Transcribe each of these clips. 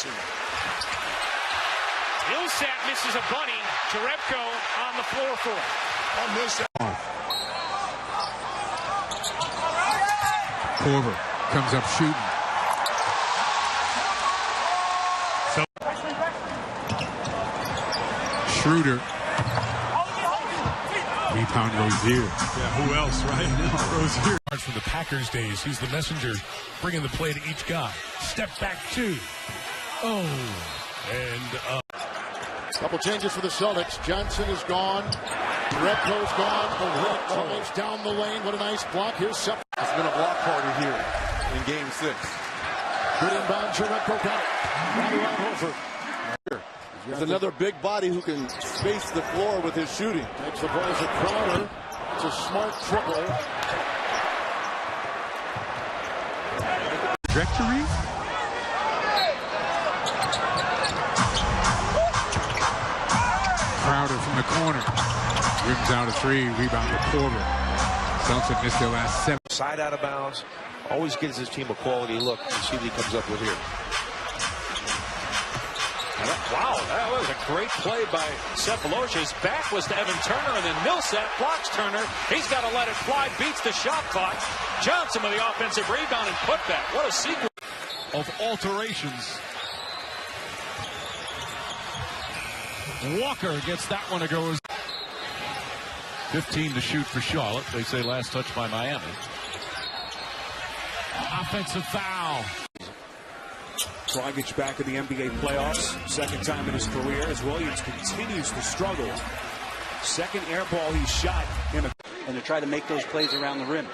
Johnson. Millsap misses a bunny. Jerebko on the floor for it. Korver comes up shooting. So Schroeder. Rebound Rozier. Yeah, who else, right? Rozier. From the Packers days, he's the messenger, bringing the play to each guy. Step back two. Oh, and Couple changes for the Celtics. Johnson is gone. Redco's gone. Charles down the lane. What a nice block. Here's Seth. It's been a block party here in Game 6. Good inbound. Redco got it. Right around Hofer. There's another big body who can space the floor with his shooting. Takes the ball to Crowder. It's a smart triple. Trajectory. Crowder from the corner. Rims out a three. Rebound to Korver. Celtics missed their last 7. Side out of bounds. Always gives his team a quality look. You see what he comes up with here. Wow, that was a great play by Sefolosha. His back was to Evan Turner, and then Millsap blocks Turner. He's got to let it fly, beats the shot clock. Johnson with the offensive rebound and putback. What a sequence of alterations. Walker gets that one to go. 15 to shoot for Charlotte. They say last touch by Miami. Offensive foul. Dragic back in the NBA playoffs, second time in his career as Williams continues to struggle. Second air ball he shot and to try to make those plays around the rim.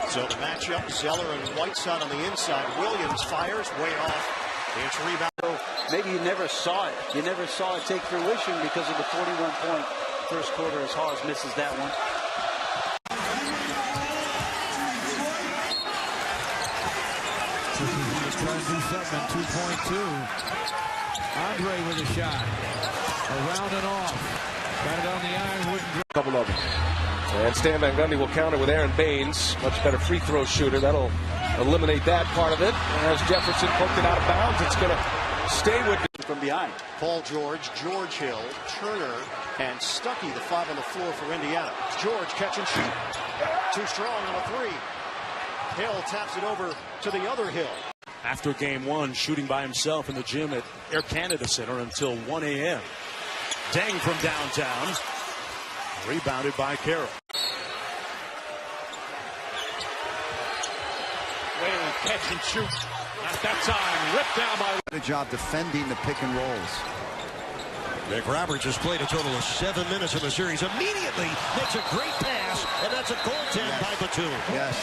So the matchup, Zeller and Whiteside on the inside. Williams fires way off. It's rebound. So maybe you never saw it. You never saw it take fruition because of the 41-point first quarter as Hawes misses that one. Trying to do something in 2.2. Andre with a shot. Around and off. Got it on the iron. Wouldn't Couple of them. And Stan Van Gundy will counter with Aaron Baines. Much better free throw shooter. That'll eliminate that part of it. As Jefferson poked it out of bounds, it's going to stay with him from behind. Paul George, George Hill, Turner, and Stuckey, the 5 on the floor for Indiana. George catch and shoot. Too strong on a 3. Hill taps it over to the other Hill. After game 1, shooting by himself in the gym at Air Canada Center until 1 a.m. Deng from downtown. Rebounded by Carroll. Whalen catch and shoot. At that time, ripped down by. Good job defending the pick and rolls. Nick Roberts has played a total of 7 minutes in the series. Immediately makes a great pass, and that's a goaltend by Batum. Yes.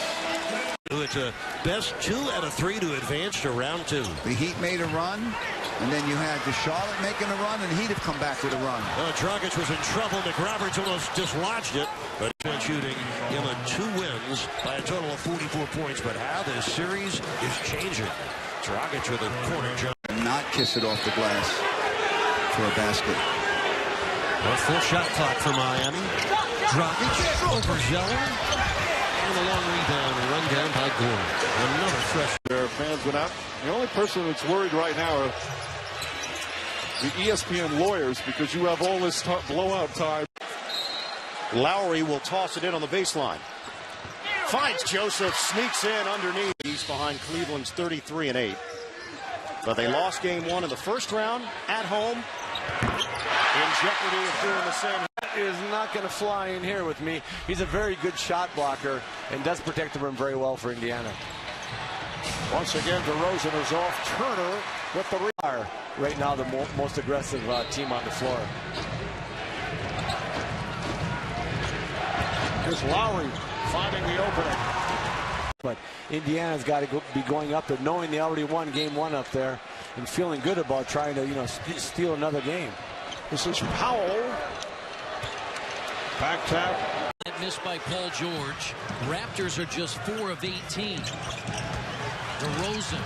It's a best 2 out of 3 to advance to round 2. The Heat made a run, and then you had the Charlotte making a run, and Heat have come back with a run. Dragic was in trouble. McRoberts almost dislodged it, but he went shooting him 2 wins by a total of 44 points. But how this series is changing. Dragic with a corner jump. Not kiss it off the glass for a basket. A full shot clock for Miami. Dragic over Zeller. And a long rebound and run down by Gordon. Another fresh. Their fans went out. The only person that's worried right now are the ESPN lawyers because you have all this blowout time. Lowry will toss it in on the baseline. Finds Joseph, sneaks in underneath. He's behind Cleveland's 33-8. But they lost game 1 in the first round at home. In jeopardy of doing the same. That is not going to fly in here with me. He's a very good shot blocker and does protect the rim very well for Indiana. Once again, DeRozan is off. Turner with the rebound. Right now, the most aggressive team on the floor. Here's Lowry finding the opening. But Indiana's got to be going up there, knowing they already won game 1 up there, and feeling good about trying to, steal another game. This is Powell. Back tap. Missed by Paul George. Raptors are just 4 of 18. DeRozan.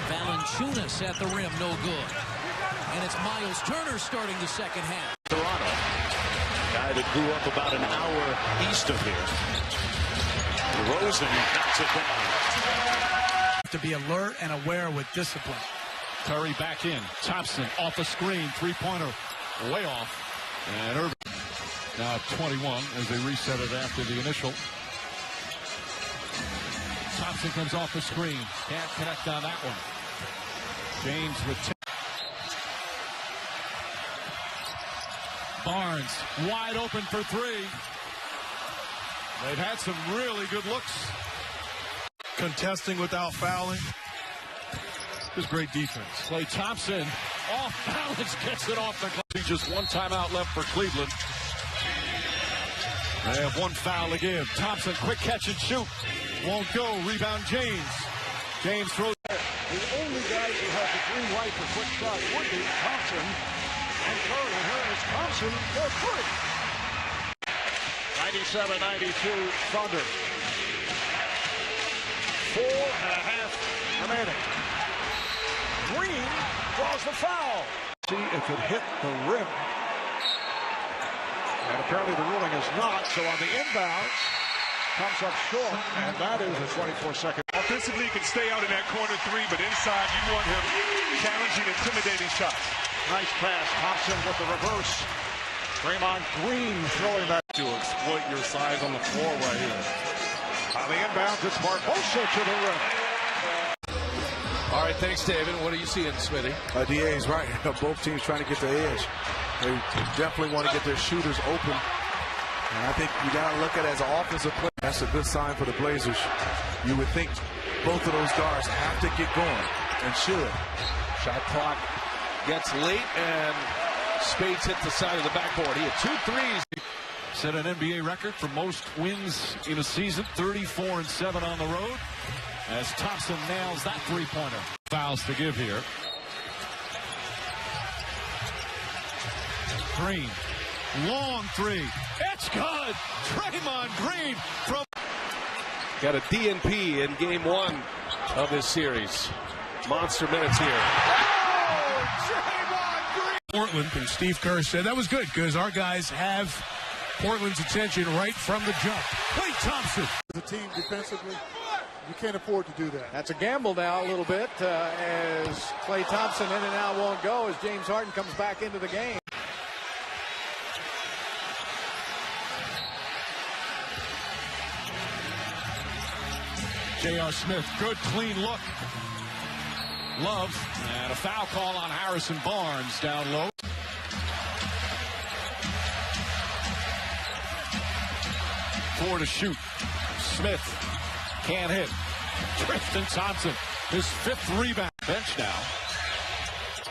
Valanciunas at the rim, no good. And it's Miles Turner starting the second half. Toronto. Guy that grew up about an hour east of here. DeRozan knocks it down. To be alert and aware with discipline. Curry back in. Thompson off the screen. Three-pointer way off. And Irving now at 21 as they reset it after the initial. Thompson comes off the screen. Can't connect on that one. James with 10. Barnes wide open for three. They've had some really good looks. Contesting without fouling. Just great defense. Klay Thompson off balance, gets it off the glass. Just one timeout left for Cleveland. They have one foul to give. Thompson, quick catch and shoot. Won't go. Rebound James. James throws. The only guys who have the green light for quick shots would be Thompson and Curry. And here is Thompson for three. 97-92 Thunder. 4.5 remaining. Green draws the foul. See if it hit the rim. And apparently the ruling is not. So on the inbounds, comes up short. And that is a 24-second. Offensively, he can stay out in that corner three, but inside, you want him challenging, intimidating shots. Nice pass. Thompson with the reverse. Draymond Green throwing that. To exploit your size on the floor right here. On the inbounds, it's Barbosa to the rim. All right, thanks, David. What are you seeing, Smitty? DA is right. Both teams trying to get the edge. They definitely want to get their shooters open. And I think you got to look at it as an offensive play. That's a good sign for the Blazers. You would think both of those guards have to get going and should. Shot clock gets late, and Spades hit the side of the backboard. He had 2 threes. Set an NBA record for most wins in a season, 34-7 on the road, as Thompson nails that three-pointer. Fouls to give here. Green, long three. It's good. Draymond Green from. Got a DNP in game 1 of this series. Monster minutes here. Portland, and Steve Kerr said that was good because our guys have Portland's attention right from the jump. Klay Thompson. The team defensively, you can't afford to do that. That's a gamble now a little bit as Klay Thompson in and out won't go as James Harden comes back into the game. J.R. Smith, good clean look. Love, and a foul call on Harrison Barnes down low. Four to shoot. Smith can't hit. Tristan Thompson, his 5th rebound. Bench now.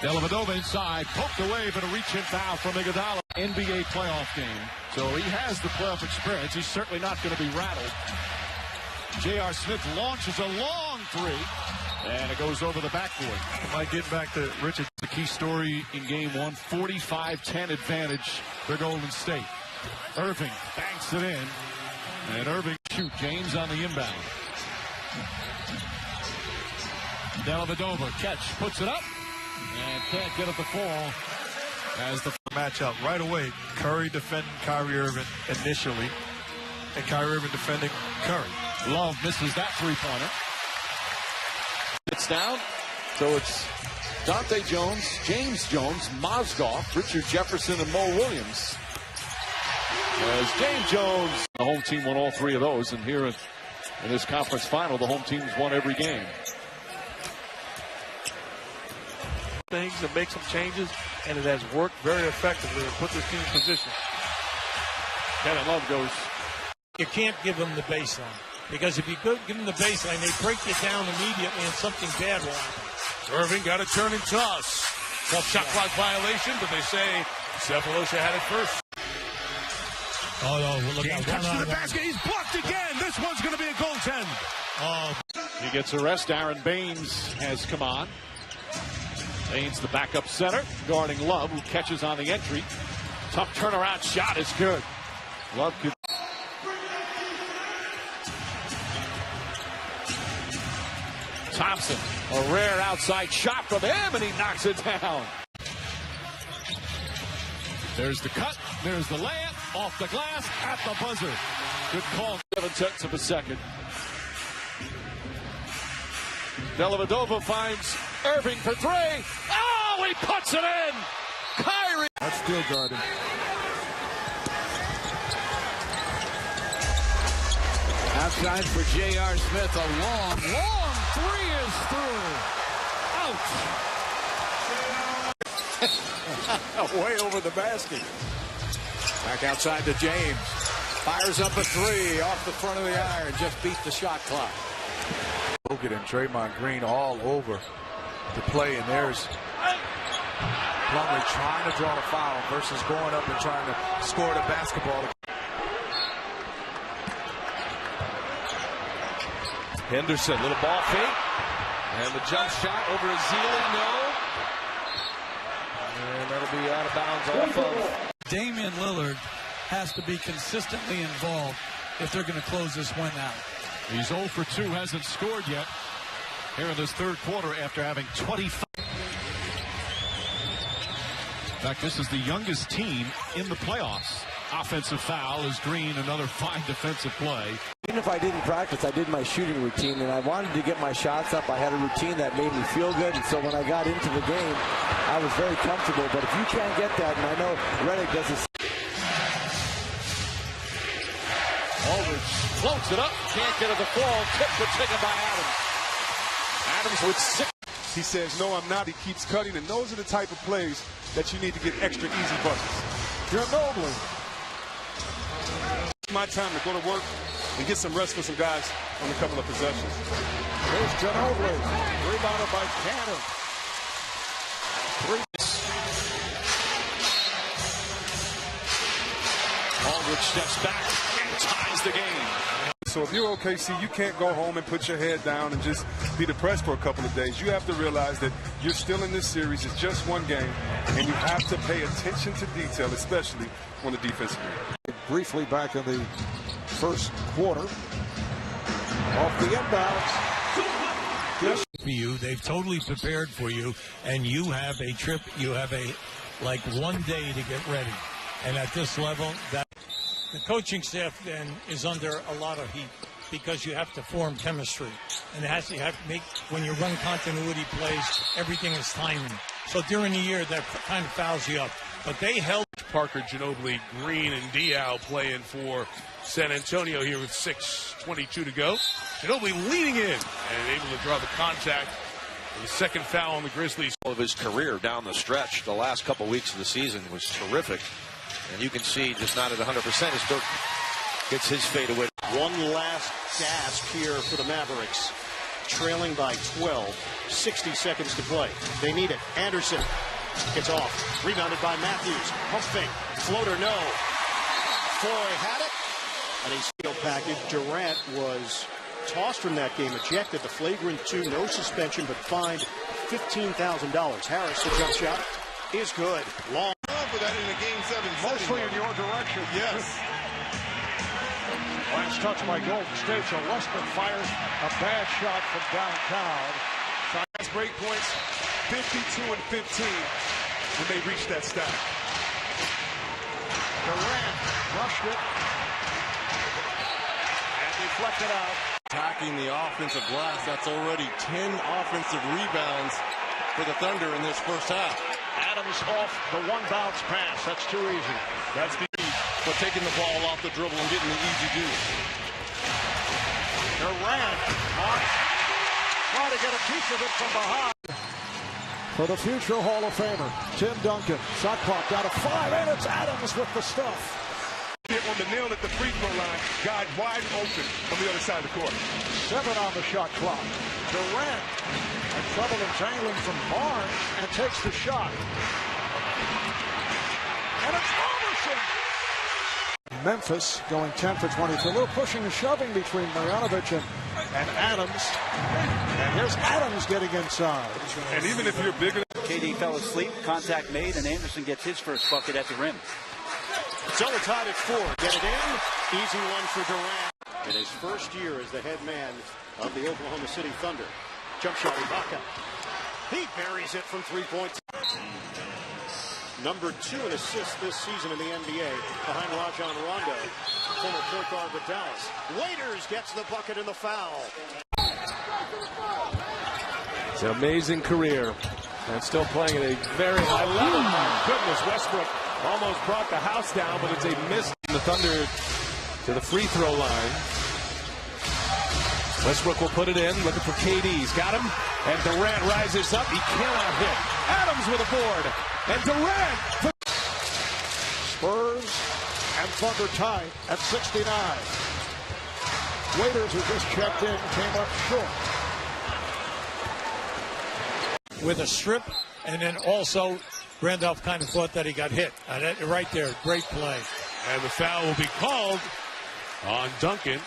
Dellavedova inside, poked away, but a reach-in foul from Iguodala. NBA playoff game, so he has the playoff experience. He's certainly not going to be rattled. J.R. Smith launches a long three, and it goes over the backboard. Might get back to Richard. The key story in game 1, 45-10 advantage for Golden State. Irving banks it in, and Irving shoot. James on the inbound. Dellavedova catch, puts it up, and can't get it to fall. As the matchup right away, Curry defending Kyrie Irving initially, and Kyrie Irving defending Curry. Love misses that three-pointer. It's down, so it's Dante Jones, James Jones, Mozgov, Richard Jefferson, and Mo Williams. As James Jones, the home team won all 3 of those, and here in this conference final, the home team's won every game. Things and make some changes, and it has worked very effectively and put this team in position. Kevin Love goes. You can't give them the baseline, because if you give them the baseline, they break you down immediately and something bad will happen. Irving got a turn and toss. Well, shot clock violation, but they say Cephalosha had it first. Oh, no, look James cuts to the basket. He's blocked again. This one's going to be a goaltend. Oh. He gets a rest. Aaron Baines has come on. Baines, the backup center, guarding Love, who catches on the entry. Tough turnaround shot is good. Love could. Thompson, a rare outside shot from him, and he knocks it down. There's the cut. There's the layup. Off the glass. At the buzzer. Good call. 7/10 of a second. Dellavedova finds Irving for three. Oh, he puts it in. Kyrie. That's still guarding. Outside for J.R. Smith. A long three is through. Ouch. Way over the basket. Back outside to James. Fires up a three off the front of the iron. Just beat the shot clock. Bogut and Draymond Green all over the play, and there's Plumlee trying to draw a foul versus going up and trying to score the basketball. Henderson, little ball fake. And the jump shot over Ezeli, no. And that'll be out of bounds off of. Damian Lillard has to be consistently involved if they're going to close this one out. He's 0 for 2, hasn't scored yet here in this third quarter after having 25. In fact, this is the youngest team in the playoffs. Offensive foul as Green, another fine defensive play. Even if I didn't practice, I did my shooting routine, and I wanted to get my shots up. I had a routine that made me feel good, and so when I got into the game, I was very comfortable. But if you can't get that, and I know Redick does this. Aldridge floats it up, can't get it to fall. Tip was taken by Adams. Adams with 6. He says, no, I'm not. He keeps cutting, and those are the type of plays that you need to get extra easy buckets. Ginobili. It's my time to go to work and get some rest for some guys on a couple of possessions. Here's Ginobili. Rebounded by Cannon. Aldridge steps back and ties the game. So if you're OKC, you can't go home and put your head down and just be depressed for a couple of days. You have to realize that you're still in this series. It's just one game, and you have to pay attention to detail, especially on the defensive end. Briefly back in the first quarter. Off the inbounds. Yes. For you, they've totally prepared for you, and you have a trip. You have like 1 day to get ready, and at this level, that the coaching staff then is under a lot of heat because you have to form chemistry, and you have to make when you run continuity plays, everything is timing. So during the year, that kind of fouls you up. But they held Parker, Ginobili, Green, and Diaw playing for San Antonio here with 6:22 to go. Ginobili leaning in and able to draw the contact. The second foul on the Grizzlies. Of his career down the stretch, the last couple weeks of the season was terrific. And you can see just not at 100% as Dirk gets his fade away. One last gasp here for the Mavericks. Trailing by 12, 60 seconds to play. They need it. Anderson gets off. Rebounded by Matthews. Pump fake. Floater, no. Foy had it. And a steal package. Durant was tossed from that game, ejected. The flagrant 2, no suspension, but fined $15,000. Harris, the jump shot is good. Long. For that in a Game 7 Mostly in your direction. Yes. Last touch by Golden State. So Westbrook fires a bad shot from downtown. That's break points, 52 and 15 when they reach that stop. Durant rushed it and deflected out. Attacking the offensive glass. That's already 10 offensive rebounds for the Thunder in this first half. Adams off the one bounce pass. That's too easy. That's the key for taking the ball off the dribble and getting the easy deuce. Durant trying to get a piece of it from behind. For the future Hall of Famer, Tim Duncan. Shot clock down to 5, and it's Adams with the stuff. Hit on the nail at the free throw line. Guy wide open on the other side of the court. 7 on the shot clock. Durant had trouble entangling from Barnes and takes the shot. And it's Robertson. Memphis going 10 for 23. A little pushing and shoving between Marjanovic and Adams. And here's Adams getting inside. And even if you're bigger. KD fell asleep, contact made, and Anderson gets his first bucket at the rim. Zeller tied at 4. Get it in. Easy one for Durant. In his first year as the head man of the Oklahoma City Thunder. Jump shot, Ibaka. He buries it from 3 points. Number 2 in assists this season in the NBA, behind Rajon Rondo, former point guard with Dallas. Waiters gets the bucket and the foul. It's an amazing career. And still playing at a very high level. My goodness, Westbrook almost brought the house down, but it's a miss. The Thunder to the free throw line. Westbrook will put it in, looking for KD. He's got him, and Durant rises up. He cannot hit. Adams with a board, and Durant. Spurs and Thunder tied at 69. Waiters, who just checked in, came up short. With a strip, and then also Randolph kind of thought that he got hit. Right there, great play. And the foul will be called on Duncan.